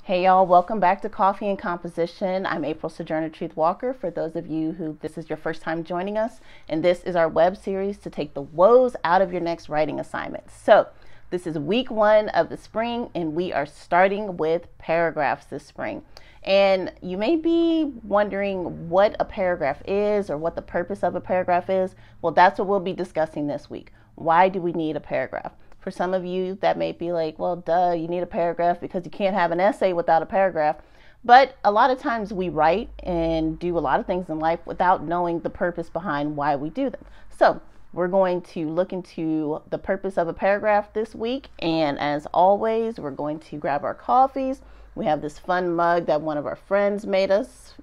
Hey y'all, welcome back to Coffee and Composition. I'm April Sojourner Truth Walker. For those of you who this is your first time joining us, and this is our web series to take the woes out of your next writing assignment. So this is week 1 of the spring, and we are starting with paragraphs this spring. And you may be wondering what a paragraph is or what the purpose of a paragraph is. Well, that's what we'll be discussing this week. Why do we need a paragraph? For some of you, that may be like, well, duh, you need a paragraph because you can't have an essay without a paragraph. But a lot of times we write and do a lot of things in life without knowing the purpose behind why we do them. So we're going to look into the purpose of a paragraph this week. And as always, we're going to grab our coffees. We have this fun mug that one of our friends made us.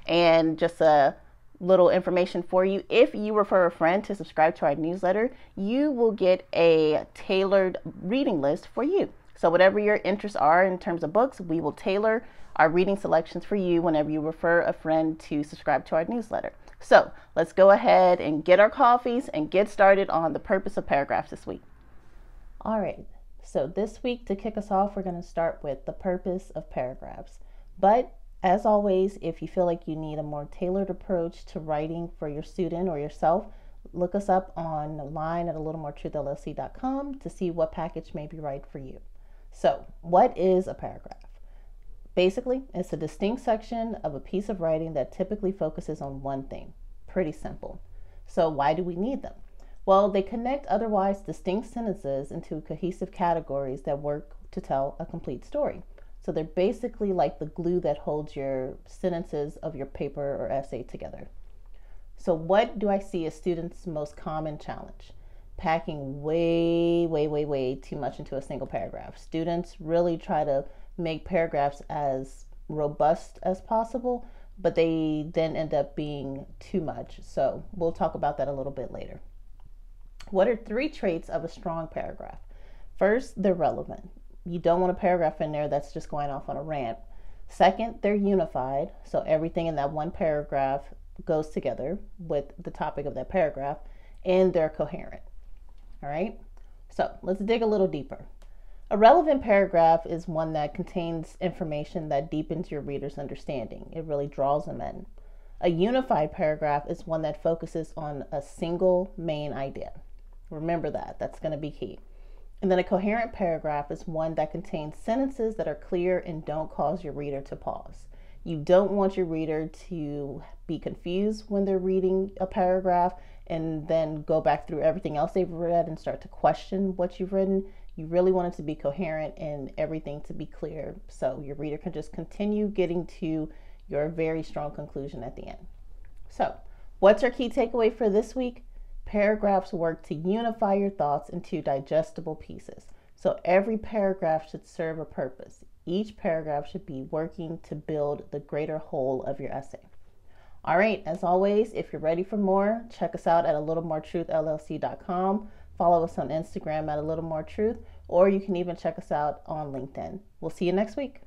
And just a little information for you. If you refer a friend to subscribe to our newsletter, you will get a tailored reading list for you. So whatever your interests are in terms of books, we will tailor our reading selections for you whenever you refer a friend to subscribe to our newsletter. So let's go ahead and get our coffees and get started on the purpose of paragraphs this week. All right. So this week, to kick us off, we're going to start with the purpose of paragraphs. But as always, if you feel like you need a more tailored approach to writing for your student or yourself, look us up online at alittlemoretruthllc.com to see what package may be right for you. So, what is a paragraph? Basically, it's a distinct section of a piece of writing that typically focuses on one thing. Pretty simple. So, why do we need them? Well, they connect otherwise distinct sentences into cohesive categories that work to tell a complete story. So they're basically like the glue that holds your sentences of your paper or essay together. So what do I see as students' most common challenge? Packing way too much into a single paragraph. Students really try to make paragraphs as robust as possible, but they then end up being too much. So we'll talk about that a little bit later. What are 3 traits of a strong paragraph? First, they're relevant. You don't want a paragraph in there that's just going off on a rant. Second, they're unified. So everything in that one paragraph goes together with the topic of that paragraph, and they're coherent. All right. So let's dig a little deeper. A relevant paragraph is one that contains information that deepens your reader's understanding. It really draws them in. A unified paragraph is one that focuses on a single main idea. Remember that. That's going to be key. And then a coherent paragraph is one that contains sentences that are clear and don't cause your reader to pause. You don't want your reader to be confused when they're reading a paragraph and then go back through everything else they've read and start to question what you've written. You really want it to be coherent and everything to be clear so your reader can just continue getting to your very strong conclusion at the end. So, what's our key takeaway for this week? Paragraphs work to unify your thoughts into digestible pieces. So every paragraph should serve a purpose. Each paragraph should be working to build the greater whole of your essay. All right, as always, if you're ready for more, check us out at alittlemoretruthllc.com. Follow us on Instagram at alittlemoretruth, or you can even check us out on LinkedIn. We'll see you next week.